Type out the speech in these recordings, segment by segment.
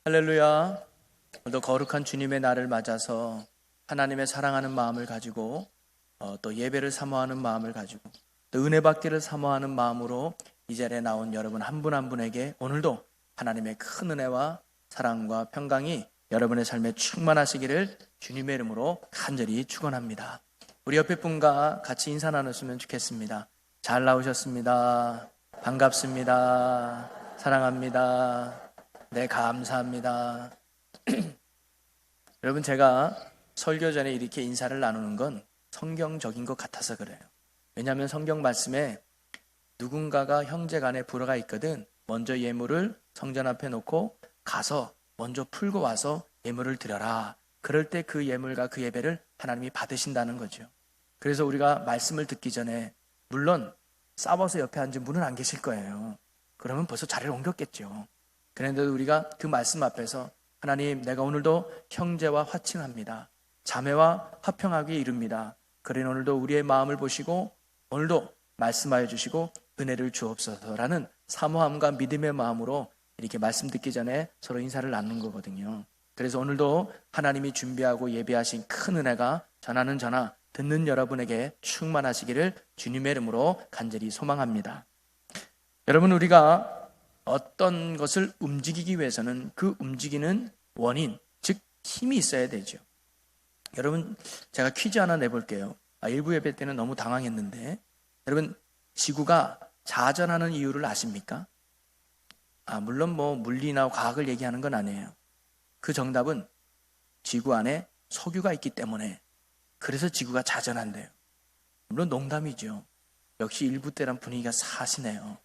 할렐루야. 오늘도 거룩한 주님의 날을 맞아서 하나님의 사랑하는 마음을 가지고 또 예배를 사모하는 마음을 가지고 또 은혜 받기를 사모하는 마음으로 이 자리에 나온 여러분 한 분 한 분에게 오늘도 하나님의 큰 은혜와 사랑과 평강이 여러분의 삶에 충만하시기를 주님의 이름으로 간절히 축원합니다. 우리 옆에 분과 같이 인사 나눴으면 좋겠습니다. 잘 나오셨습니다. 반갑습니다. 사랑합니다. 네, 감사합니다. 여러분, 제가 설교 전에 이렇게 인사를 나누는 건 성경적인 것 같아서 그래요. 왜냐하면 성경 말씀에 누군가가 형제 간에 불화가 있거든 먼저 예물을 성전 앞에 놓고 가서 먼저 풀고 와서 예물을 드려라. 그럴 때 그 예물과 그 예배를 하나님이 받으신다는 거죠. 그래서 우리가 말씀을 듣기 전에 물론 싸워서 옆에 앉은 분은 안 계실 거예요. 그러면 벌써 자리를 옮겼겠죠. 그런데도 우리가 그 말씀 앞에서 하나님, 내가 오늘도 형제와 화친합니다. 자매와 화평하게 이룹니다. 그러니 오늘도 우리의 마음을 보시고 오늘도 말씀하여 주시고 은혜를 주옵소서라는 사모함과 믿음의 마음으로 이렇게 말씀 듣기 전에 서로 인사를 나누는 거거든요. 그래서 오늘도 하나님이 준비하고 예비하신 큰 은혜가 전하는 전하 듣는 여러분에게 충만하시기를 주님의 이름으로 간절히 소망합니다. 여러분, 우리가 어떤 것을 움직이기 위해서는 그 움직이는 원인, 즉 힘이 있어야 되죠. 여러분, 제가 퀴즈 하나 내볼게요. 일부 예배 때는 너무 당황했는데, 여러분, 지구가 자전하는 이유를 아십니까? 물론 물리나 과학을 얘기하는 건 아니에요. 그 정답은 지구 안에 석유가 있기 때문에, 그래서 지구가 자전한대요. 물론 농담이죠. 역시 일부 때란 분위기가 사시네요.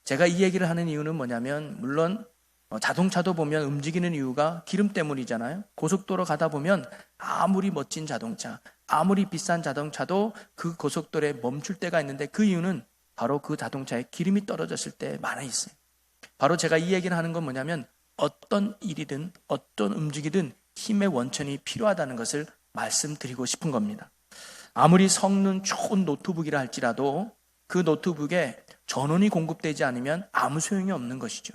제가 이 얘기를 하는 이유는 뭐냐면, 물론 자동차도 보면 움직이는 이유가 기름 때문이잖아요. 고속도로 가다 보면 아무리 멋진 자동차, 아무리 비싼 자동차도 그 고속도로에 멈출 때가 있는데 그 이유는 바로 그 자동차에 기름이 떨어졌을 때 많아 있어요. 바로 제가 이 얘기를 하는 건 뭐냐면, 어떤 일이든 어떤 움직이든 힘의 원천이 필요하다는 것을 말씀드리고 싶은 겁니다. 아무리 성능 좋은 노트북이라 할지라도 그 노트북에 전원이 공급되지 않으면 아무 소용이 없는 것이죠.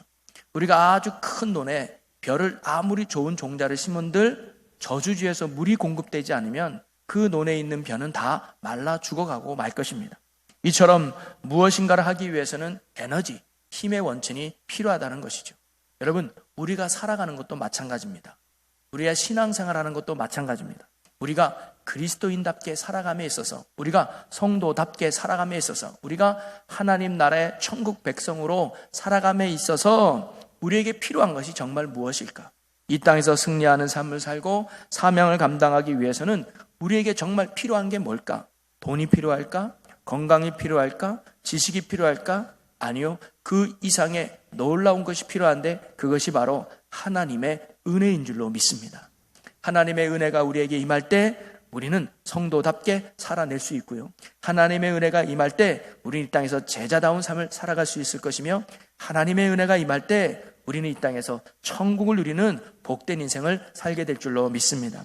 우리가 아주 큰 논에 별을 아무리 좋은 종자를 심은들 저주지에서 물이 공급되지 않으면 그 논에 있는 벼는 다 말라 죽어가고 말 것입니다. 이처럼 무엇인가를 하기 위해서는 에너지, 힘의 원천이 필요하다는 것이죠. 여러분, 우리가 살아가는 것도 마찬가지입니다. 우리가 신앙생활하는 것도 마찬가지입니다. 우리가 그리스도인답게 살아감에 있어서, 우리가 성도답게 살아감에 있어서, 우리가 하나님 나라의 천국 백성으로 살아감에 있어서 우리에게 필요한 것이 정말 무엇일까? 이 땅에서 승리하는 삶을 살고 사명을 감당하기 위해서는 우리에게 정말 필요한 게 뭘까? 돈이 필요할까? 건강이 필요할까? 지식이 필요할까? 아니요. 그 이상의 놀라운 것이 필요한데 그것이 바로 하나님의 은혜인 줄로 믿습니다. 하나님의 은혜가 우리에게 임할 때 우리는 성도답게 살아낼 수 있고요. 하나님의 은혜가 임할 때 우리는 이 땅에서 제자다운 삶을 살아갈 수 있을 것이며, 하나님의 은혜가 임할 때 우리는 이 땅에서 천국을 누리는 복된 인생을 살게 될 줄로 믿습니다.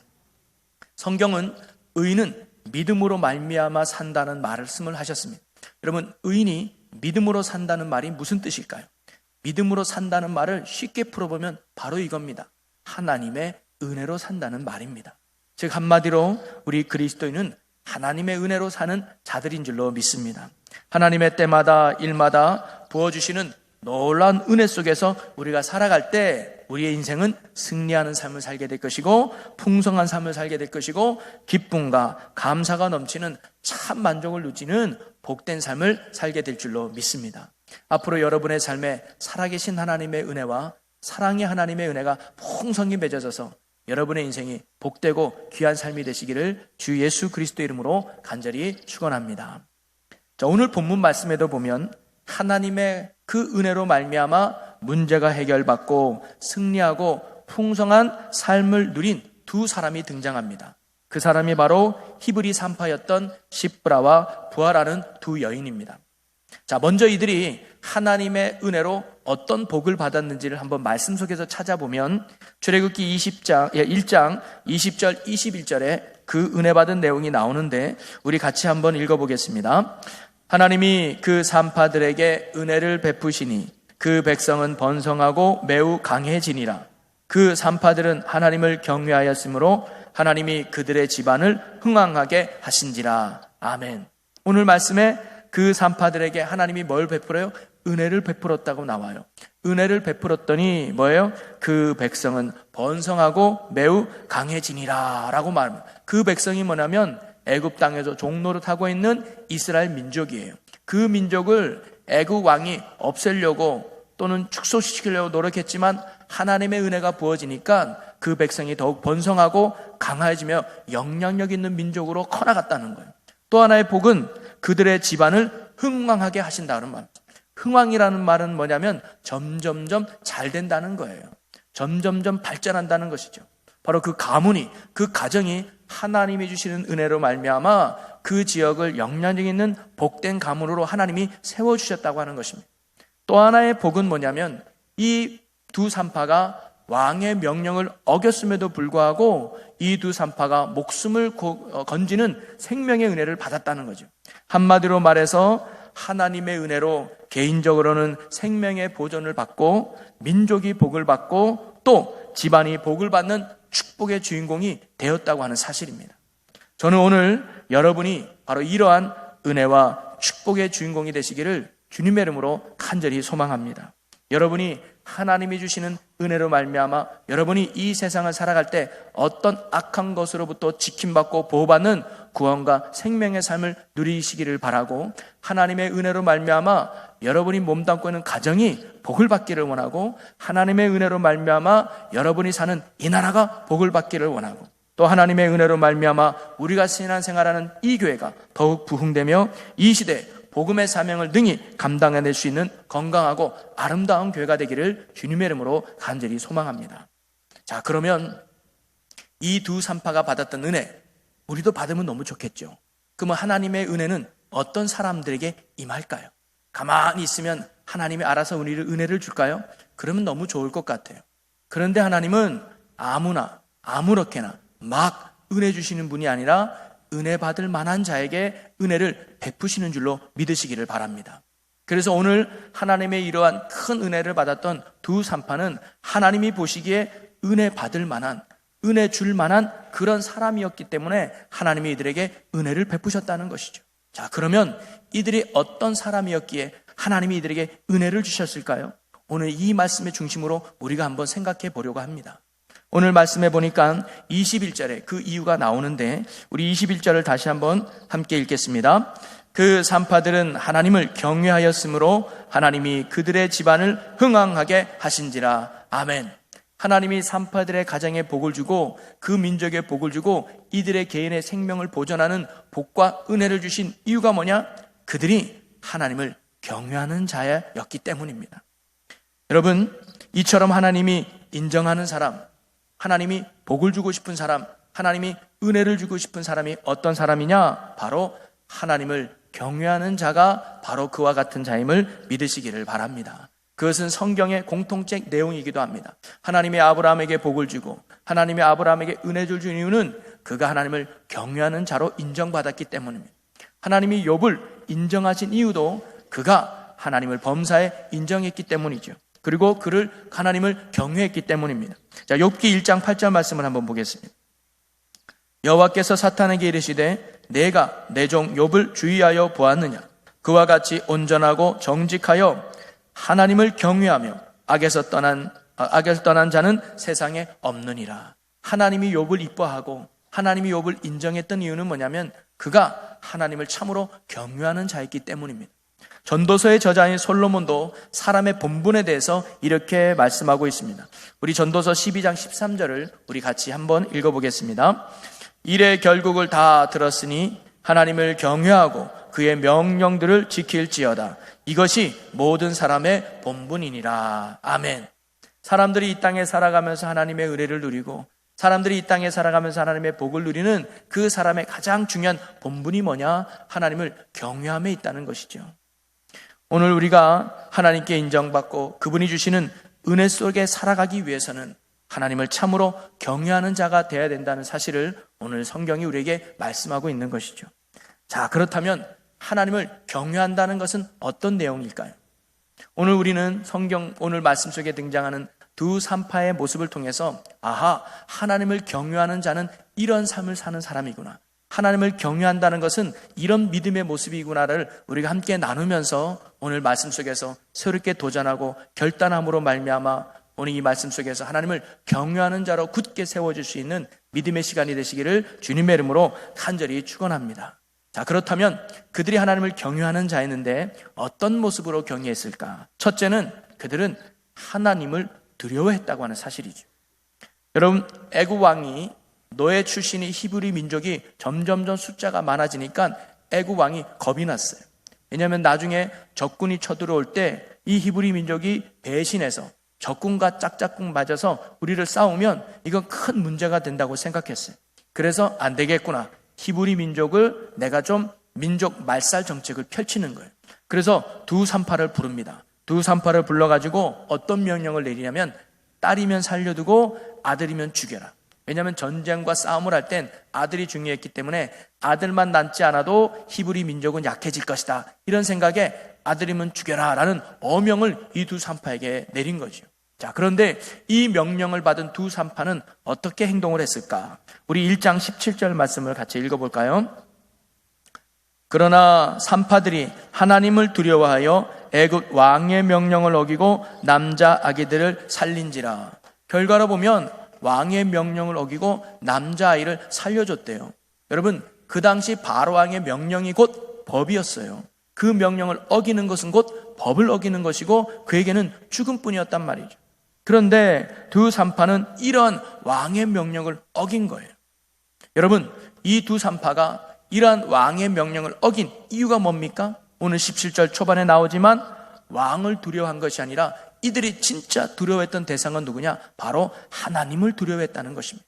성경은 의인은 믿음으로 말미암아 산다는 말씀을 하셨습니다. 여러분, 의인이 믿음으로 산다는 말이 무슨 뜻일까요? 믿음으로 산다는 말을 쉽게 풀어보면 바로 이겁니다. 하나님의 은혜로 산다는 말입니다. 즉 한마디로 우리 그리스도인은 하나님의 은혜로 사는 자들인 줄로 믿습니다. 하나님의 때마다 일마다 부어주시는 놀라운 은혜 속에서 우리가 살아갈 때 우리의 인생은 승리하는 삶을 살게 될 것이고 풍성한 삶을 살게 될 것이고 기쁨과 감사가 넘치는 참 만족을 누리는 복된 삶을 살게 될 줄로 믿습니다. 앞으로 여러분의 삶에 살아계신 하나님의 은혜와 사랑의 하나님의 은혜가 풍성히 맺어져서 여러분의 인생이 복되고 귀한 삶이 되시기를 주 예수 그리스도 이름으로 간절히 축원합니다. 자, 오늘 본문 말씀에도 보면 하나님의 그 은혜로 말미암아 문제가 해결받고 승리하고 풍성한 삶을 누린 두 사람이 등장합니다. 그 사람이 바로 히브리 산파였던 십브라와 부하라는 두 여인입니다. 자, 먼저 이들이 하나님의 은혜로 어떤 복을 받았는지를 한번 말씀 속에서 찾아보면 출애굽기 1장 20절 21절에 그 은혜 받은 내용이 나오는데 우리 같이 한번 읽어보겠습니다. 하나님이 그 산파들에게 은혜를 베푸시니 그 백성은 번성하고 매우 강해지니라. 그 산파들은 하나님을 경외하였으므로 하나님이 그들의 집안을 흥왕하게 하신지라. 아멘. 오늘 말씀에 그 산파들에게 하나님이 뭘 베풀어요? 은혜를 베풀었다고 나와요. 은혜를 베풀었더니 뭐예요? 그 백성은 번성하고 매우 강해지니라 라고 말합니다. 그 백성이 뭐냐면 애굽 땅에서 종노릇하고 있는 이스라엘 민족이에요. 그 민족을 애굽 왕이 없애려고 또는 축소시키려고 노력했지만 하나님의 은혜가 부어지니까 그 백성이 더욱 번성하고 강해지며 영향력 있는 민족으로 커나갔다는 거예요. 또 하나의 복은 그들의 집안을 흥왕하게 하신다는 말입니다. 흥왕이라는 말은 뭐냐면 점점점 잘 된다는 거예요. 점점점 발전한다는 것이죠. 바로 그 가문이, 그 가정이 하나님이 주시는 은혜로 말미암아 그 지역을 영향력 있는 복된 가문으로 하나님이 세워주셨다고 하는 것입니다. 또 하나의 복은 뭐냐면 이 두 산파가 왕의 명령을 어겼음에도 불구하고 이 두 산파가 목숨을 건지는 생명의 은혜를 받았다는 거죠. 한마디로 말해서 하나님의 은혜로 개인적으로는 생명의 보존을 받고 민족이 복을 받고 또 집안이 복을 받는 축복의 주인공이 되었다고 하는 사실입니다. 저는 오늘 여러분이 바로 이러한 은혜와 축복의 주인공이 되시기를 주님의 이름으로 간절히 소망합니다. 여러분이 하나님이 주시는 은혜로 말미암아 여러분이 이 세상을 살아갈 때 어떤 악한 것으로부터 지킴받고 보호받는 구원과 생명의 삶을 누리시기를 바라고, 하나님의 은혜로 말미암아 여러분이 몸담고 있는 가정이 복을 받기를 원하고, 하나님의 은혜로 말미암아 여러분이 사는 이 나라가 복을 받기를 원하고, 또 하나님의 은혜로 말미암아 우리가 신앙생활하는 이 교회가 더욱 부흥되며 이 시대에 복음의 사명을 능히 감당해낼 수 있는 건강하고 아름다운 교회가 되기를 주님의 이름으로 간절히 소망합니다. 자, 그러면 이 두 산파가 받았던 은혜, 우리도 받으면 너무 좋겠죠. 그러면 하나님의 은혜는 어떤 사람들에게 임할까요? 가만히 있으면 하나님이 알아서 우리를 은혜를 줄까요? 그러면 너무 좋을 것 같아요. 그런데 하나님은 아무나 아무렇게나 막 은혜 주시는 분이 아니라 은혜 받을 만한 자에게 은혜를 베푸시는 줄로 믿으시기를 바랍니다. 그래서 오늘 하나님의 이러한 큰 은혜를 받았던 두 산파는 하나님이 보시기에 은혜 받을 만한, 은혜 줄 만한 그런 사람이었기 때문에 하나님이 이들에게 은혜를 베푸셨다는 것이죠. 자, 그러면 이들이 어떤 사람이었기에 하나님이 이들에게 은혜를 주셨을까요? 오늘 이 말씀의 중심으로 우리가 한번 생각해 보려고 합니다. 오늘 말씀해 보니까 21절에 그 이유가 나오는데 우리 21절을 다시 한번 함께 읽겠습니다. 그 산파들은 하나님을 경외하였으므로 하나님이 그들의 집안을 흥왕하게 하신지라. 아멘. 하나님이 산파들의 가정에 복을 주고 그 민족에 복을 주고 이들의 개인의 생명을 보존하는 복과 은혜를 주신 이유가 뭐냐? 그들이 하나님을 경외하는 자였기 때문입니다. 여러분, 이처럼 하나님이 인정하는 사람, 하나님이 복을 주고 싶은 사람, 하나님이 은혜를 주고 싶은 사람이 어떤 사람이냐? 바로 하나님을 경외하는 자가 바로 그와 같은 자임을 믿으시기를 바랍니다. 그것은 성경의 공통적 내용이기도 합니다. 하나님이 아브라함에게 복을 주고 하나님이 아브라함에게 은혜 줄 이유는 그가 하나님을 경외하는 자로 인정받았기 때문입니다. 하나님이 욥을 인정하신 이유도 그가 하나님을 범사에 인정했기 때문이죠. 그리고 그를 하나님을 경외했기 때문입니다. 자, 욥기 1장 8절 말씀을 한번 보겠습니다. 여호와께서 사탄에게 이르시되 내가 내 종 욥을 주의하여 보았느냐? 그와 같이 온전하고 정직하여 하나님을 경외하며 악에서 떠난 자는 세상에 없느니라. 하나님이 욥을 이뻐하고 하나님이 욥을 인정했던 이유는 뭐냐면 그가 하나님을 참으로 경외하는 자였기 때문입니다. 전도서의 저자인 솔로몬도 사람의 본분에 대해서 이렇게 말씀하고 있습니다. 우리 전도서 12장 13절을 우리 같이 한번 읽어보겠습니다. 일의 결국을 다 들었으니 하나님을 경외하고 그의 명령들을 지킬지어다. 이것이 모든 사람의 본분이니라. 아멘. 사람들이 이 땅에 살아가면서 하나님의 은혜를 누리고 사람들이 이 땅에 살아가면서 하나님의 복을 누리는 그 사람의 가장 중요한 본분이 뭐냐? 하나님을 경외함에 있다는 것이죠. 오늘 우리가 하나님께 인정받고 그분이 주시는 은혜 속에 살아가기 위해서는 하나님을 참으로 경외하는 자가 되어야 된다는 사실을 오늘 성경이 우리에게 말씀하고 있는 것이죠. 자, 그렇다면 하나님을 경외한다는 것은 어떤 내용일까요? 오늘 우리는 오늘 말씀 속에 등장하는 두 산파의 모습을 통해서 아하, 하나님을 경외하는 자는 이런 삶을 사는 사람이구나, 하나님을 경외한다는 것은 이런 믿음의 모습이구나를 우리가 함께 나누면서 오늘 말씀 속에서 새롭게 도전하고 결단함으로 말미암아 오늘 이 말씀 속에서 하나님을 경외하는 자로 굳게 세워질 수 있는 믿음의 시간이 되시기를 주님의 이름으로 간절히 축원합니다. 자, 그렇다면 그들이 하나님을 경외하는 자였는데 어떤 모습으로 경외했을까? 첫째는 그들은 하나님을 두려워했다고 하는 사실이죠. 여러분, 애굽 왕이 노예 출신이 히브리 민족이 점점점 숫자가 많아지니까 애굽 왕이 겁이 났어요. 왜냐하면 나중에 적군이 쳐들어올 때 이 히브리 민족이 배신해서 적군과 짝짝꿍 맞아서 우리를 싸우면 이건 큰 문제가 된다고 생각했어요. 그래서 안 되겠구나, 히브리 민족을 내가 좀 민족 말살 정책을 펼치는 거예요. 그래서 두 산파를 부릅니다. 두 산파를 불러가지고 어떤 명령을 내리냐면 딸이면 살려두고 아들이면 죽여라. 왜냐하면 전쟁과 싸움을 할 땐 아들이 중요했기 때문에 아들만 남지 않아도 히브리 민족은 약해질 것이다, 이런 생각에 아들이면 죽여라 라는 어명을 이 두 산파에게 내린 거죠. 자, 그런데 이 명령을 받은 두 산파는 어떻게 행동을 했을까? 우리 1장 17절 말씀을 같이 읽어볼까요? 그러나 산파들이 하나님을 두려워하여 애굽 왕의 명령을 어기고 남자 아기들을 살린지라. 결과로 보면 왕의 명령을 어기고 남자아이를 살려줬대요. 여러분, 그 당시 바로왕의 명령이 곧 법이었어요. 그 명령을 어기는 것은 곧 법을 어기는 것이고 그에게는 죽음뿐이었단 말이죠. 그런데 두 산파는 이러한 왕의 명령을 어긴 거예요. 여러분, 이 두 산파가 이러한 왕의 명령을 어긴 이유가 뭡니까? 오늘 17절 초반에 나오지만 왕을 두려워한 것이 아니라 이들이 진짜 두려워했던 대상은 누구냐? 바로 하나님을 두려워했다는 것입니다.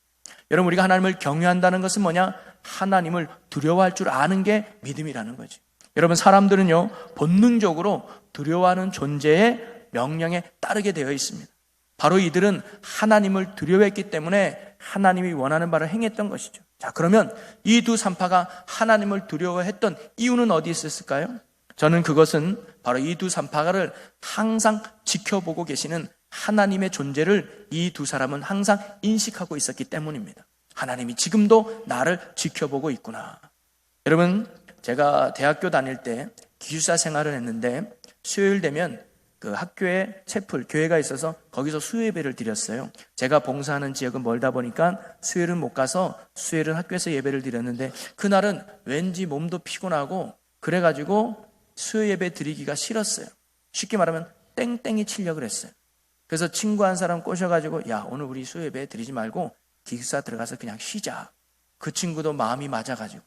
여러분, 우리가 하나님을 경외한다는 것은 뭐냐? 하나님을 두려워할 줄 아는 게 믿음이라는 거지. 여러분, 사람들은요, 본능적으로 두려워하는 존재의 명령에 따르게 되어 있습니다. 바로 이들은 하나님을 두려워했기 때문에 하나님이 원하는 바를 행했던 것이죠. 자, 그러면 이 두 산파가 하나님을 두려워했던 이유는 어디 있었을까요? 저는 그것은 바로 이 두 산파를 항상 지켜보고 계시는 하나님의 존재를 이 두 사람은 항상 인식하고 있었기 때문입니다. 하나님이 지금도 나를 지켜보고 있구나. 여러분, 제가 대학교 다닐 때 기숙사 생활을 했는데 수요일 되면 그 학교에 채플, 교회가 있어서 거기서 수요 예배를 드렸어요. 제가 봉사하는 지역은 멀다 보니까 수요일은 못 가서 수요일은 학교에서 예배를 드렸는데 그날은 왠지 몸도 피곤하고 그래가지고 수요 예배 드리기가 싫었어요. 쉽게 말하면 땡땡이 치려고 그랬어요. 그래서 친구 한 사람 꼬셔가지고 야, 오늘 우리 수요 예배 드리지 말고 기숙사 들어가서 그냥 쉬자. 그 친구도 마음이 맞아가지고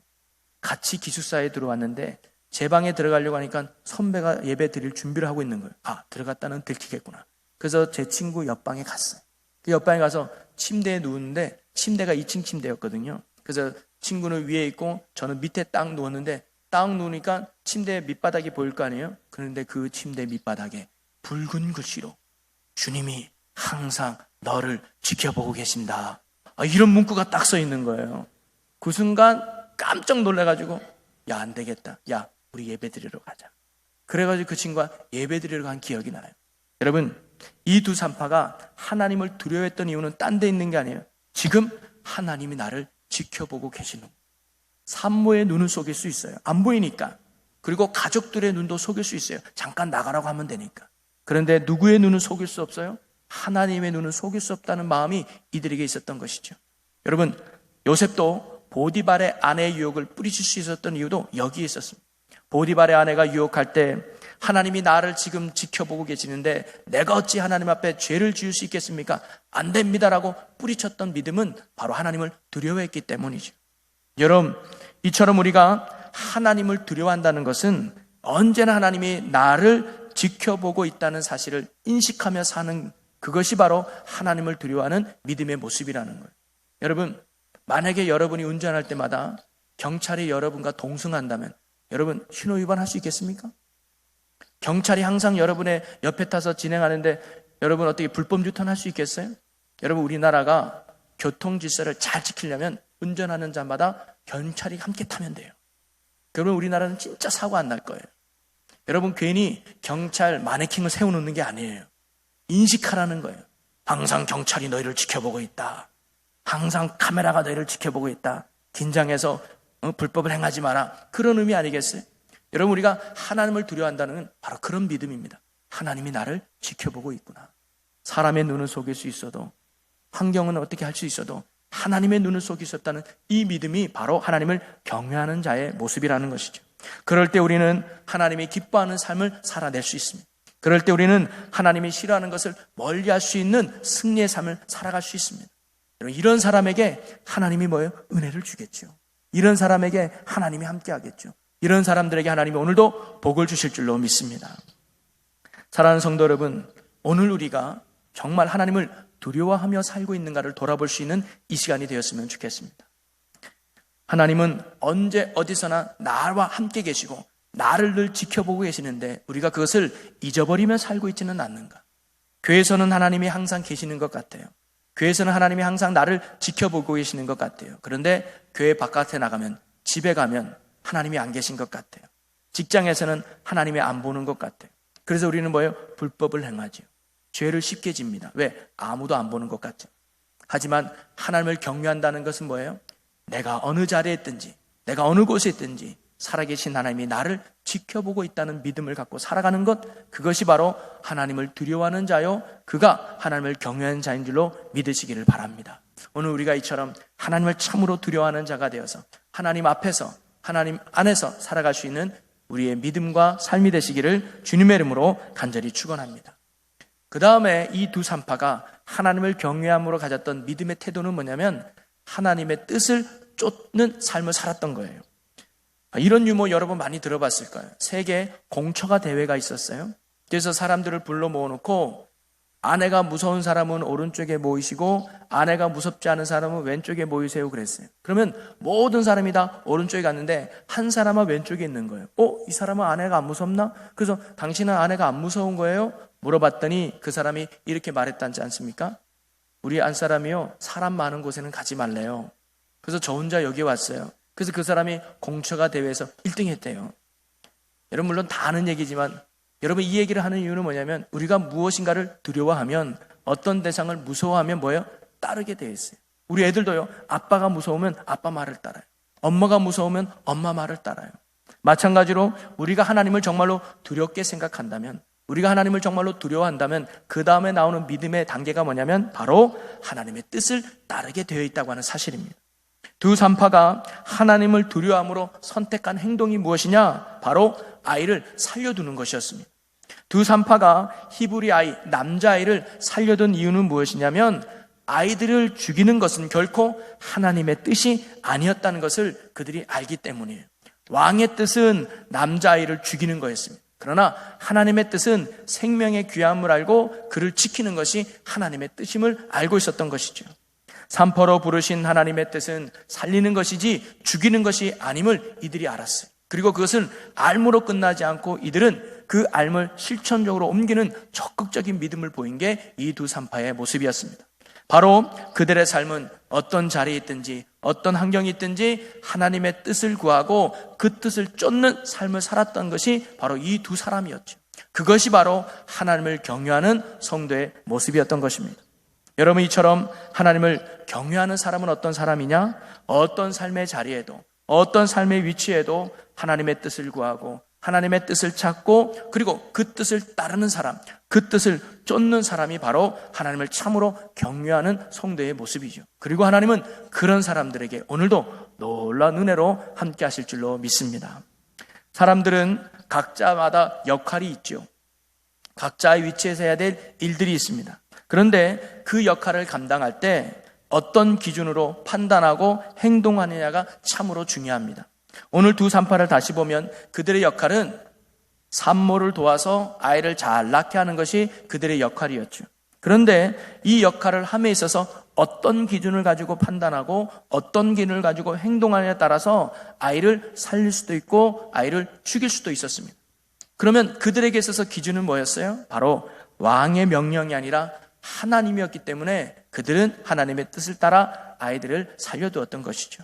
같이 기숙사에 들어왔는데 제 방에 들어가려고 하니까 선배가 예배 드릴 준비를 하고 있는 거예요. 아, 들어갔다는 들키겠구나. 그래서 제 친구 옆방에 갔어요. 그 옆방에 가서 침대에 누웠는데 침대가 2층 침대였거든요. 그래서 친구는 위에 있고 저는 밑에 딱 누웠는데 딱 누우니까 침대 밑바닥이 보일 거 아니에요? 그런데 그 침대 밑바닥에 붉은 글씨로 주님이 항상 너를 지켜보고 계신다, 이런 문구가 딱 써 있는 거예요. 그 순간 깜짝 놀라가지고 야, 안 되겠다. 야, 우리 예배 드리러 가자. 그래가지고 그 친구가 예배 드리러 간 기억이 나요. 여러분, 이 두 산파가 하나님을 두려워했던 이유는 딴 데 있는 게 아니에요. 지금 하나님이 나를 지켜보고 계시는 거예요. 산모의 눈을 속일 수 있어요. 안 보이니까. 그리고 가족들의 눈도 속일 수 있어요. 잠깐 나가라고 하면 되니까. 그런데 누구의 눈은 속일 수 없어요? 하나님의 눈은 속일 수 없다는 마음이 이들에게 있었던 것이죠. 여러분, 요셉도 보디발의 아내의 유혹을 뿌리칠 수 있었던 이유도 여기에 있었습니다. 보디발의 아내가 유혹할 때 하나님이 나를 지금 지켜보고 계시는데 내가 어찌 하나님 앞에 죄를 지을 수 있겠습니까? 안 됩니다라고 뿌리쳤던 믿음은 바로 하나님을 두려워했기 때문이죠. 여러분, 이처럼 우리가 하나님을 두려워한다는 것은 언제나 하나님이 나를 지켜보고 있다는 사실을 인식하며 사는, 그것이 바로 하나님을 두려워하는 믿음의 모습이라는 거예요. 여러분, 만약에 여러분이 운전할 때마다 경찰이 여러분과 동승한다면 여러분 신호위반 할 수 있겠습니까? 경찰이 항상 여러분의 옆에 타서 진행하는데 여러분 어떻게 불법 유턴할 수 있겠어요? 여러분, 우리나라가 교통 질서를 잘 지키려면 운전하는 자마다 경찰이 함께 타면 돼요. 그러면 우리나라는 진짜 사고 안 날 거예요. 여러분, 괜히 경찰 마네킹을 세워놓는 게 아니에요. 인식하라는 거예요. 항상 경찰이 너희를 지켜보고 있다. 항상 카메라가 너희를 지켜보고 있다. 긴장해서 불법을 행하지 마라. 그런 의미 아니겠어요? 여러분, 우리가 하나님을 두려워한다는 건 바로 그런 믿음입니다. 하나님이 나를 지켜보고 있구나. 사람의 눈을 속일 수 있어도, 환경은 어떻게 할 수 있어도 하나님의 눈을 속일 수 없다는 이 믿음이 바로 하나님을 경외하는 자의 모습이라는 것이죠. 그럴 때 우리는 하나님이 기뻐하는 삶을 살아낼 수 있습니다. 그럴 때 우리는 하나님이 싫어하는 것을 멀리할 수 있는 승리의 삶을 살아갈 수 있습니다. 이런 사람에게 하나님이 뭐예요? 은혜를 주겠죠. 이런 사람에게 하나님이 함께 하겠죠. 이런 사람들에게 하나님이 오늘도 복을 주실 줄로 믿습니다. 사랑하는 성도 여러분, 오늘 우리가 정말 하나님을 두려워하며 살고 있는가를 돌아볼 수 있는 이 시간이 되었으면 좋겠습니다. 하나님은 언제 어디서나 나와 함께 계시고 나를 늘 지켜보고 계시는데 우리가 그것을 잊어버리며 살고 있지는 않는가? 교회에서는 하나님이 항상 계시는 것 같아요. 교회에서는 하나님이 항상 나를 지켜보고 계시는 것 같아요. 그런데 교회 바깥에 나가면, 집에 가면 하나님이 안 계신 것 같아요. 직장에서는 하나님이 안 보는 것 같아요. 그래서 우리는 뭐예요? 불법을 행하죠. 죄를 쉽게 집니다. 왜? 아무도 안 보는 것 같죠. 하지만 하나님을 경외한다는 것은 뭐예요? 내가 어느 자리에 있든지, 내가 어느 곳에 있든지 살아계신 하나님이 나를 지켜보고 있다는 믿음을 갖고 살아가는 것, 그것이 바로 하나님을 두려워하는 자요, 그가 하나님을 경외하는 자인 줄로 믿으시기를 바랍니다. 오늘 우리가 이처럼 하나님을 참으로 두려워하는 자가 되어서 하나님 앞에서, 하나님 안에서 살아갈 수 있는 우리의 믿음과 삶이 되시기를 주님의 이름으로 간절히 축원합니다. 그 다음에 이 두 산파가 하나님을 경외함으로 가졌던 믿음의 태도는 뭐냐면 하나님의 뜻을 쫓는 삶을 살았던 거예요. 이런 유머 여러분 많이 들어봤을 거예요. 세계 공처가 대회가 있었어요. 그래서 사람들을 불러 모아놓고 아내가 무서운 사람은 오른쪽에 모이시고 아내가 무섭지 않은 사람은 왼쪽에 모이세요 그랬어요. 그러면 모든 사람이 다 오른쪽에 갔는데 한 사람은 왼쪽에 있는 거예요. 이 사람은 아내가 안 무섭나? 그래서 당신은 아내가 안 무서운 거예요? 물어봤더니 그 사람이 이렇게 말했다지 않습니까? 우리 안 사람이요, 사람 많은 곳에는 가지 말래요. 그래서 저 혼자 여기 왔어요. 그래서 그 사람이 공처가 대회에서 1등 했대요. 여러분 물론 다 아는 얘기지만 여러분 이 얘기를 하는 이유는 뭐냐면 우리가 무엇인가를 두려워하면 어떤 대상을 무서워하면 뭐예요? 따르게 되어 있어요. 우리 애들도요, 아빠가 무서우면 아빠 말을 따라요. 엄마가 무서우면 엄마 말을 따라요. 마찬가지로 우리가 하나님을 정말로 두렵게 생각한다면, 우리가 하나님을 정말로 두려워한다면 그 다음에 나오는 믿음의 단계가 뭐냐면 바로 하나님의 뜻을 따르게 되어 있다고 하는 사실입니다. 두 산파가 하나님을 두려워함으로 선택한 행동이 무엇이냐? 바로 아이를 살려두는 것이었습니다. 두 산파가 히브리 아이, 남자아이를 살려둔 이유는 무엇이냐면 아이들을 죽이는 것은 결코 하나님의 뜻이 아니었다는 것을 그들이 알기 때문이에요. 왕의 뜻은 남자아이를 죽이는 거였습니다. 그러나 하나님의 뜻은 생명의 귀함을 알고 그를 지키는 것이 하나님의 뜻임을 알고 있었던 것이죠. 산파로 부르신 하나님의 뜻은 살리는 것이지 죽이는 것이 아님을 이들이 알았어요. 그리고 그것은 알므로 끝나지 않고 이들은 그 알을 실천적으로 옮기는 적극적인 믿음을 보인 게 이 두 산파의 모습이었습니다. 바로 그들의 삶은 어떤 자리에 있든지 어떤 환경이 있든지 하나님의 뜻을 구하고 그 뜻을 쫓는 삶을 살았던 것이 바로 이 두 사람이었죠. 그것이 바로 하나님을 경외하는 성도의 모습이었던 것입니다. 여러분 이처럼 하나님을 경외하는 사람은 어떤 사람이냐? 어떤 삶의 자리에도 어떤 삶의 위치에도 하나님의 뜻을 구하고 하나님의 뜻을 찾고 그리고 그 뜻을 따르는 사람, 그 뜻을 쫓는 사람이 바로 하나님을 참으로 경외하는 성도의 모습이죠. 그리고 하나님은 그런 사람들에게 오늘도 놀라운 은혜로 함께 하실 줄로 믿습니다. 사람들은 각자마다 역할이 있죠. 각자의 위치에서 해야 될 일들이 있습니다. 그런데 그 역할을 감당할 때 어떤 기준으로 판단하고 행동하느냐가 참으로 중요합니다. 오늘 두 산파를 다시 보면 그들의 역할은 산모를 도와서 아이를 잘 낳게 하는 것이 그들의 역할이었죠. 그런데 이 역할을 함에 있어서 어떤 기준을 가지고 판단하고 어떤 기준을 가지고 행동하느냐에 따라서 아이를 살릴 수도 있고 아이를 죽일 수도 있었습니다. 그러면 그들에게 있어서 기준은 뭐였어요? 바로 왕의 명령이 아니라 하나님이었기 때문에 그들은 하나님의 뜻을 따라 아이들을 살려두었던 것이죠.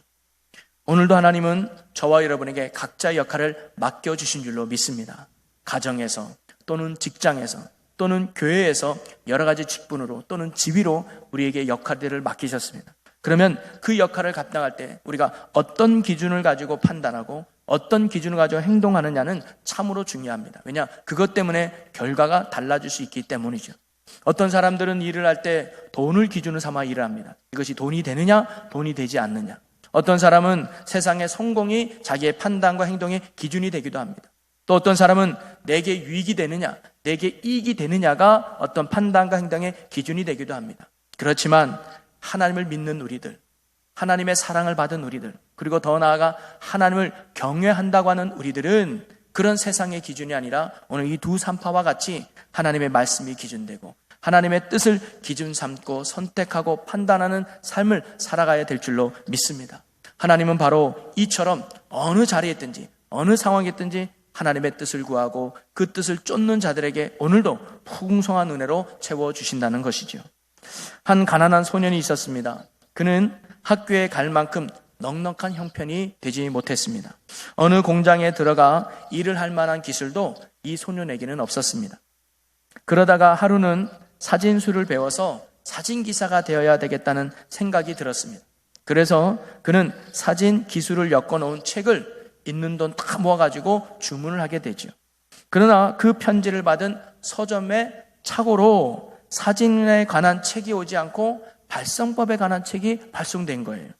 오늘도 하나님은 저와 여러분에게 각자의 역할을 맡겨주신 줄로 믿습니다. 가정에서 또는 직장에서 또는 교회에서 여러 가지 직분으로 또는 지위로 우리에게 역할들을 맡기셨습니다. 그러면 그 역할을 감당할 때 우리가 어떤 기준을 가지고 판단하고 어떤 기준을 가지고 행동하느냐는 참으로 중요합니다. 왜냐? 그것 때문에 결과가 달라질 수 있기 때문이죠. 어떤 사람들은 일을 할 때 돈을 기준으로 삼아 일을 합니다. 이것이 돈이 되느냐, 돈이 되지 않느냐. 어떤 사람은 세상의 성공이 자기의 판단과 행동의 기준이 되기도 합니다. 또 어떤 사람은 내게 유익이 되느냐, 내게 이익이 되느냐가 어떤 판단과 행동의 기준이 되기도 합니다. 그렇지만 하나님을 믿는 우리들, 하나님의 사랑을 받은 우리들, 그리고 더 나아가 하나님을 경외한다고 하는 우리들은 그런 세상의 기준이 아니라 오늘 이 두 산파와 같이 하나님의 말씀이 기준되고 하나님의 뜻을 기준 삼고 선택하고 판단하는 삶을 살아가야 될 줄로 믿습니다. 하나님은 바로 이처럼 어느 자리에 있든지 어느 상황에 있든지 하나님의 뜻을 구하고 그 뜻을 쫓는 자들에게 오늘도 풍성한 은혜로 채워주신다는 것이죠. 한 가난한 소년이 있었습니다. 그는 학교에 갈 만큼 넉넉한 형편이 되지 못했습니다. 어느 공장에 들어가 일을 할 만한 기술도 이 소년에게는 없었습니다. 그러다가 하루는 사진술을 배워서 사진기사가 되어야 되겠다는 생각이 들었습니다. 그래서 그는 사진 기술을 엮어놓은 책을 있는 돈 다 모아가지고 주문을 하게 되죠. 그러나 그 편지를 받은 서점의 착오로 사진에 관한 책이 오지 않고 발성법에 관한 책이 발송된 거예요.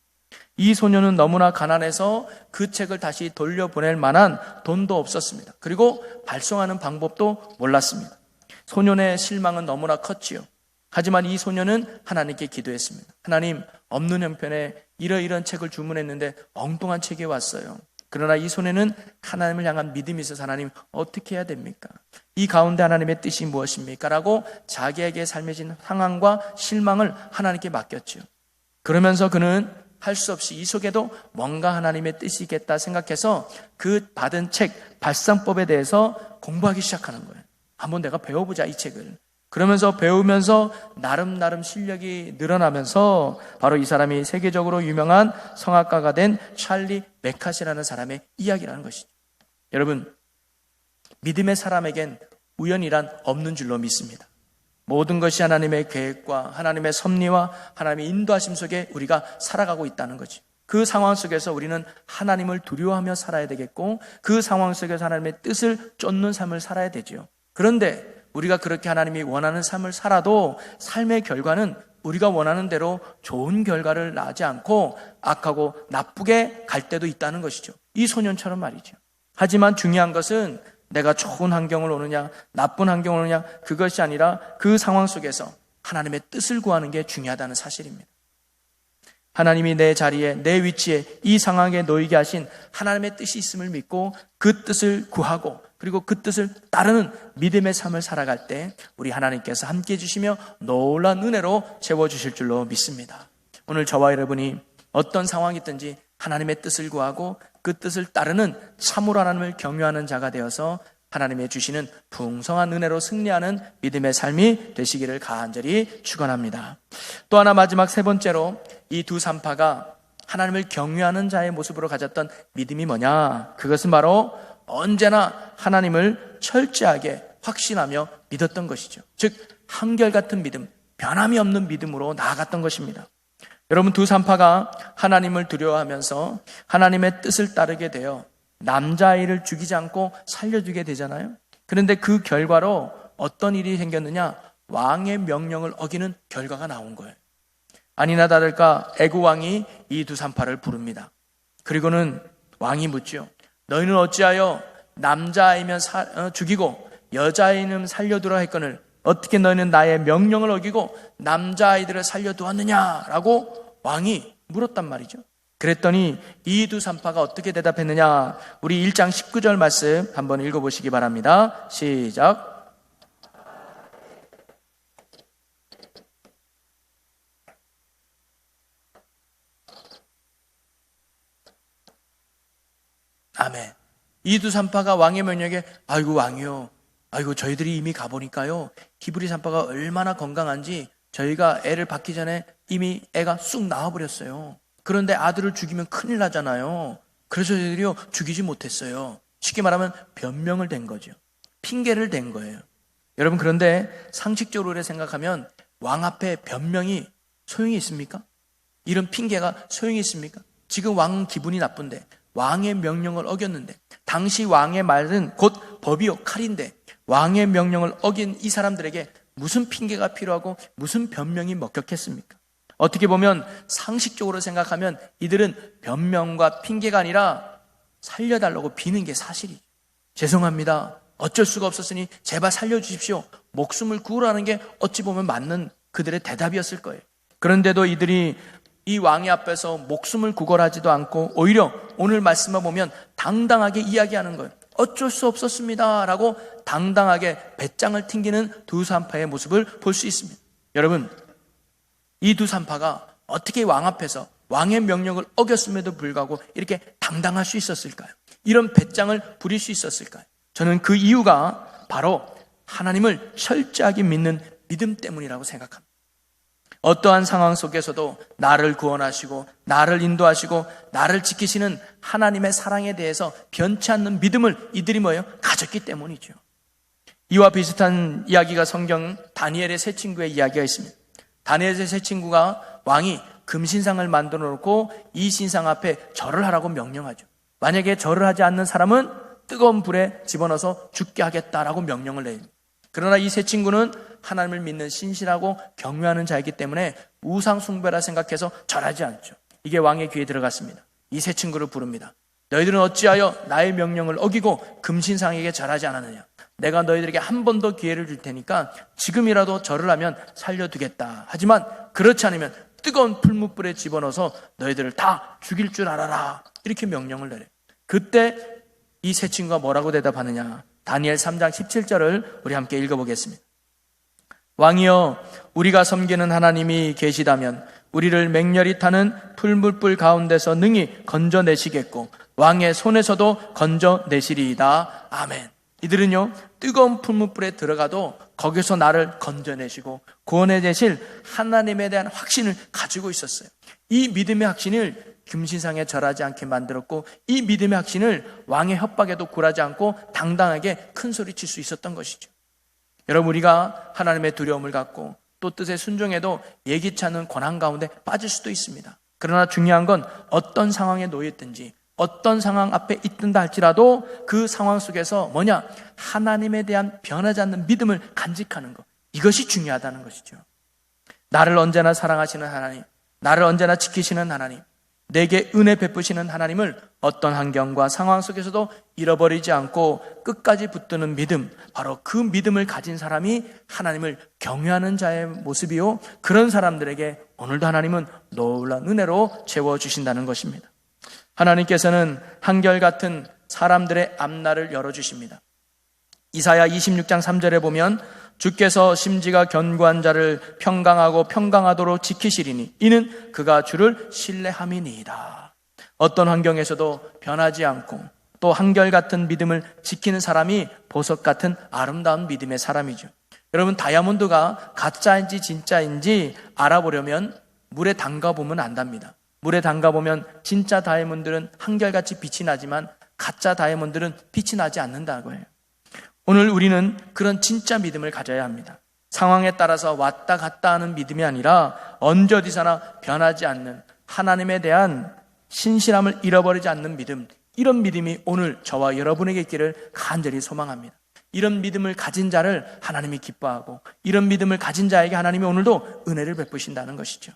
이 소녀는 너무나 가난해서 그 책을 다시 돌려보낼 만한 돈도 없었습니다. 그리고 발송하는 방법도 몰랐습니다. 소년의 실망은 너무나 컸지요. 하지만 이 소녀는 하나님께 기도했습니다. 하나님, 없는 형편에 이러이런 책을 주문했는데 엉뚱한 책이 왔어요. 그러나 이 소녀는 하나님을 향한 믿음이 있어서 하나님 어떻게 해야 됩니까? 이 가운데 하나님의 뜻이 무엇입니까? 라고 자기에게 삶의 상황과 실망을 하나님께 맡겼죠. 그러면서 그는 할 수 없이 이 속에도 뭔가 하나님의 뜻이 있겠다 생각해서 그 받은 책 발상법에 대해서 공부하기 시작하는 거예요. 한번 내가 배워보자, 이 책을. 그러면서 배우면서 나름 실력이 늘어나면서 바로 이 사람이 세계적으로 유명한 성악가가 된 찰리 메카시라는 사람의 이야기라는 것이죠. 여러분, 믿음의 사람에겐 우연이란 없는 줄로 믿습니다. 모든 것이 하나님의 계획과 하나님의 섭리와 하나님의 인도하심 속에 우리가 살아가고 있다는 거죠. 그 상황 속에서 우리는 하나님을 두려워하며 살아야 되겠고 그 상황 속에서 하나님의 뜻을 쫓는 삶을 살아야 되죠. 그런데 우리가 그렇게 하나님이 원하는 삶을 살아도 삶의 결과는 우리가 원하는 대로 좋은 결과를 낳지 않고 악하고 나쁘게 갈 때도 있다는 것이죠. 이 소년처럼 말이죠. 하지만 중요한 것은 내가 좋은 환경을 오느냐 나쁜 환경을 오느냐 그것이 아니라 그 상황 속에서 하나님의 뜻을 구하는 게 중요하다는 사실입니다. 하나님이 내 자리에 내 위치에 이 상황에 놓이게 하신 하나님의 뜻이 있음을 믿고 그 뜻을 구하고 그리고 그 뜻을 따르는 믿음의 삶을 살아갈 때 우리 하나님께서 함께해 주시며 놀라운 은혜로 채워주실 줄로 믿습니다. 오늘 저와 여러분이 어떤 상황이든지 하나님의 뜻을 구하고 그 뜻을 따르는 참으로 하나님을 경외하는 자가 되어서 하나님의 주시는 풍성한 은혜로 승리하는 믿음의 삶이 되시기를 간절히 축원합니다. 또 하나 마지막 세 번째로 이 두 산파가 하나님을 경외하는 자의 모습으로 가졌던 믿음이 뭐냐? 그것은 바로 언제나 하나님을 철저하게 확신하며 믿었던 것이죠. 즉 한결같은 믿음, 변함이 없는 믿음으로 나아갔던 것입니다. 여러분, 두 산파가 하나님을 두려워하면서 하나님의 뜻을 따르게 되어 남자아이를 죽이지 않고 살려주게 되잖아요. 그런데 그 결과로 어떤 일이 생겼느냐? 왕의 명령을 어기는 결과가 나온 거예요. 아니나 다를까 애굽 왕이 이 두 산파를 부릅니다. 그리고는 왕이 묻죠. 너희는 어찌하여 남자아이면 죽이고 여자아이는 살려두라 했거늘 어떻게 너희는 나의 명령을 어기고 남자아이들을 살려두었느냐라고 왕이 물었단 말이죠. 그랬더니 이 두 산파가 어떻게 대답했느냐? 우리 1장 19절 말씀 한번 읽어보시기 바랍니다. 시작. 아멘. 이 두 산파가 왕의 명령에 아이고 왕이요, 아이고 저희들이 이미 가보니까요 히브리 산파가 얼마나 건강한지 저희가 애를 받기 전에 이미 애가 쑥 나와버렸어요. 그런데 아들을 죽이면 큰일 나잖아요. 그래서 저희들이요 죽이지 못했어요. 쉽게 말하면 변명을 댄 거죠. 핑계를 댄 거예요. 여러분, 그런데 상식적으로 생각하면 왕 앞에 변명이 소용이 있습니까? 이런 핑계가 소용이 있습니까? 지금 왕은 기분이 나쁜데, 왕의 명령을 어겼는데, 당시 왕의 말은 곧 법이요 칼인데 왕의 명령을 어긴 이 사람들에게 무슨 핑계가 필요하고 무슨 변명이 먹혔겠습니까? 어떻게 보면 상식적으로 생각하면 이들은 변명과 핑계가 아니라 살려달라고 비는 게 사실이죠. 죄송합니다, 어쩔 수가 없었으니 제발 살려주십시오, 목숨을 구하라는 게 어찌 보면 맞는 그들의 대답이었을 거예요. 그런데도 이들이 이 왕의 앞에서 목숨을 구걸하지도 않고 오히려 오늘 말씀을 보면 당당하게 이야기하는 거예요. 어쩔 수 없었습니다 라고 당당하게 배짱을 튕기는 두 산파의 모습을 볼 수 있습니다. 여러분, 이 두 산파가 어떻게 왕 앞에서 왕의 명령을 어겼음에도 불구하고 이렇게 당당할 수 있었을까요? 이런 배짱을 부릴 수 있었을까요? 저는 그 이유가 바로 하나님을 철저하게 믿는 믿음 때문이라고 생각합니다. 어떠한 상황 속에서도 나를 구원하시고 나를 인도하시고 나를 지키시는 하나님의 사랑에 대해서 변치 않는 믿음을 이들이 뭐예요? 가졌기 때문이죠. 이와 비슷한 이야기가 성경 다니엘의 세 친구의 이야기가 있습니다. 다니엘의 세 친구가 왕이 금신상을 만들어 놓고 이 신상 앞에 절을 하라고 명령하죠. 만약에 절을 하지 않는 사람은 뜨거운 불에 집어넣어서 죽게 하겠다라고 명령을 내요. 그러나 이 세 친구는 하나님을 믿는 신실하고 경외하는 자이기 때문에 우상 숭배라 생각해서 절하지 않죠. 이게 왕의 귀에 들어갔습니다. 이 세 친구를 부릅니다. 너희들은 어찌하여 나의 명령을 어기고 금신상에게 절하지 않았느냐? 내가 너희들에게 한 번 더 기회를 줄 테니까 지금이라도 절을 하면 살려두겠다. 하지만 그렇지 않으면 뜨거운 풀무불에 집어넣어서 너희들을 다 죽일 줄 알아라. 이렇게 명령을 내려요. 그때 이 세 친구가 뭐라고 대답하느냐? 다니엘 3장 17절을 우리 함께 읽어보겠습니다. 왕이여, 우리가 섬기는 하나님이 계시다면 우리를 맹렬히 타는 풀무불 가운데서 능히 건져내시겠고 왕의 손에서도 건져내시리이다. 아멘. 이들은요, 뜨거운 풀무불에 들어가도 거기서 나를 건져내시고 구원해 내실 하나님에 대한 확신을 가지고 있었어요. 이 믿음의 확신을 금신상에 절하지 않게 만들었고, 이 믿음의 확신을 왕의 협박에도 굴하지 않고 당당하게 큰 소리 칠 수 있었던 것이죠. 여러분, 우리가 하나님의 두려움을 갖고 또 뜻에 순종해도 예기치 않은 고난 가운데 빠질 수도 있습니다. 그러나 중요한 건 어떤 상황에 놓였든지 어떤 상황 앞에 있든다 할지라도 그 상황 속에서 뭐냐? 하나님에 대한 변하지 않는 믿음을 간직하는 것, 이것이 중요하다는 것이죠. 나를 언제나 사랑하시는 하나님, 나를 언제나 지키시는 하나님, 내게 은혜 베푸시는 하나님을 어떤 환경과 상황 속에서도 잃어버리지 않고 끝까지 붙드는 믿음, 바로 그 믿음을 가진 사람이 하나님을 경외하는 자의 모습이요, 그런 사람들에게 오늘도 하나님은 놀라운 은혜로 채워주신다는 것입니다. 하나님께서는 한결같은 사람들의 앞날을 열어주십니다. 이사야 26장 3절에 보면 주께서 심지가 견고한 자를 평강하고 평강하도록 지키시리니 이는 그가 주를 신뢰함이니이다. 어떤 환경에서도 변하지 않고 또 한결같은 믿음을 지키는 사람이 보석 같은 아름다운 믿음의 사람이죠. 여러분, 다이아몬드가 가짜인지 진짜인지 알아보려면 물에 담가보면 안답니다. 물에 담가보면 진짜 다이아몬드는 한결같이 빛이 나지만 가짜 다이아몬드는 빛이 나지 않는다고 해요. 오늘 우리는 그런 진짜 믿음을 가져야 합니다. 상황에 따라서 왔다 갔다 하는 믿음이 아니라 언제 어디서나 변하지 않는 하나님에 대한 신실함을 잃어버리지 않는 믿음, 이런 믿음이 오늘 저와 여러분에게 있기를 간절히 소망합니다. 이런 믿음을 가진 자를 하나님이 기뻐하고 이런 믿음을 가진 자에게 하나님이 오늘도 은혜를 베푸신다는 것이죠.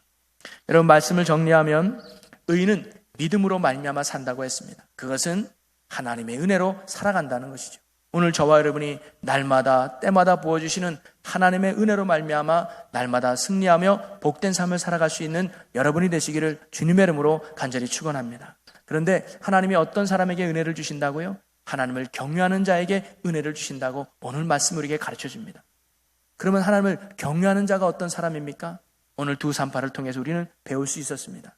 여러분, 말씀을 정리하면 의인은 믿음으로 말미암아 산다고 했습니다. 그것은 하나님의 은혜로 살아간다는 것이죠. 오늘 저와 여러분이 날마다 때마다 부어주시는 하나님의 은혜로 말미암아 날마다 승리하며 복된 삶을 살아갈 수 있는 여러분이 되시기를 주님의 이름으로 간절히 축원합니다. 그런데 하나님이 어떤 사람에게 은혜를 주신다고요? 하나님을 경외하는 자에게 은혜를 주신다고 오늘 말씀 우리에게 가르쳐 줍니다. 그러면 하나님을 경외하는 자가 어떤 사람입니까? 오늘 두 산파를 통해서 우리는 배울 수 있었습니다.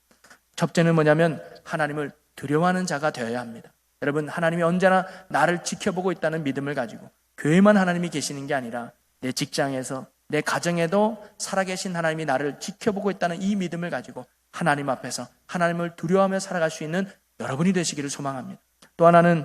첫째는 뭐냐면 하나님을 두려워하는 자가 되어야 합니다. 여러분, 하나님이 언제나 나를 지켜보고 있다는 믿음을 가지고 교회만 하나님이 계시는 게 아니라 내 직장에서 내 가정에도 살아계신 하나님이 나를 지켜보고 있다는 이 믿음을 가지고 하나님 앞에서 하나님을 두려워하며 살아갈 수 있는 여러분이 되시기를 소망합니다. 또 하나는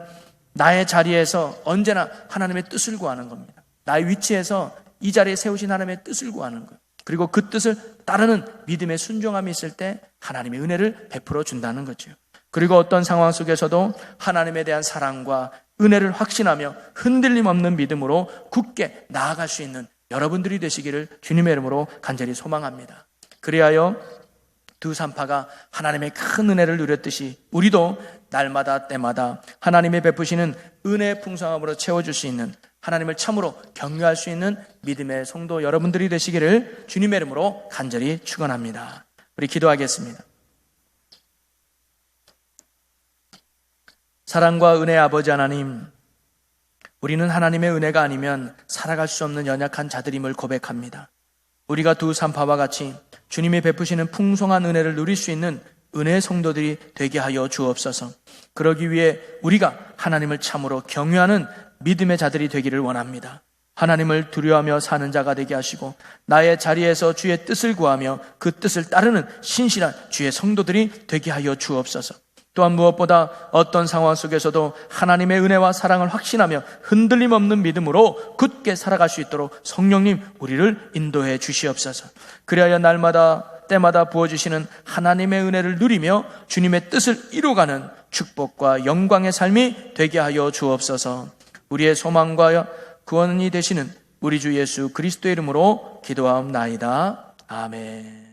나의 자리에서 언제나 하나님의 뜻을 구하는 겁니다. 나의 위치에서 이 자리에 세우신 하나님의 뜻을 구하는 것, 그리고 그 뜻을 따르는 믿음의 순종함이 있을 때 하나님의 은혜를 베풀어 준다는 거죠. 그리고 어떤 상황 속에서도 하나님에 대한 사랑과 은혜를 확신하며 흔들림 없는 믿음으로 굳게 나아갈 수 있는 여러분들이 되시기를 주님의 이름으로 간절히 소망합니다. 그리하여 두 산파가 하나님의 큰 은혜를 누렸듯이 우리도 날마다 때마다 하나님의 베푸시는 은혜의 풍성함으로 채워줄 수 있는, 하나님을 참으로 경외할 수 있는 믿음의 성도 여러분들이 되시기를 주님의 이름으로 간절히 축원합니다. 우리 기도하겠습니다. 사랑과 은혜의 아버지 하나님, 우리는 하나님의 은혜가 아니면 살아갈 수 없는 연약한 자들임을 고백합니다. 우리가 두 산파와 같이 주님이 베푸시는 풍성한 은혜를 누릴 수 있는 은혜의 성도들이 되게 하여 주옵소서. 그러기 위해 우리가 하나님을 참으로 경외하는 믿음의 자들이 되기를 원합니다. 하나님을 두려워하며 사는 자가 되게 하시고 나의 자리에서 주의 뜻을 구하며 그 뜻을 따르는 신실한 주의 성도들이 되게 하여 주옵소서. 또한 무엇보다 어떤 상황 속에서도 하나님의 은혜와 사랑을 확신하며 흔들림 없는 믿음으로 굳게 살아갈 수 있도록 성령님 우리를 인도해 주시옵소서. 그리하여 날마다 때마다 부어주시는 하나님의 은혜를 누리며 주님의 뜻을 이루어가는 축복과 영광의 삶이 되게 하여 주옵소서. 우리의 소망과 구원이 되시는 우리 주 예수 그리스도의 이름으로 기도하옵나이다. 아멘.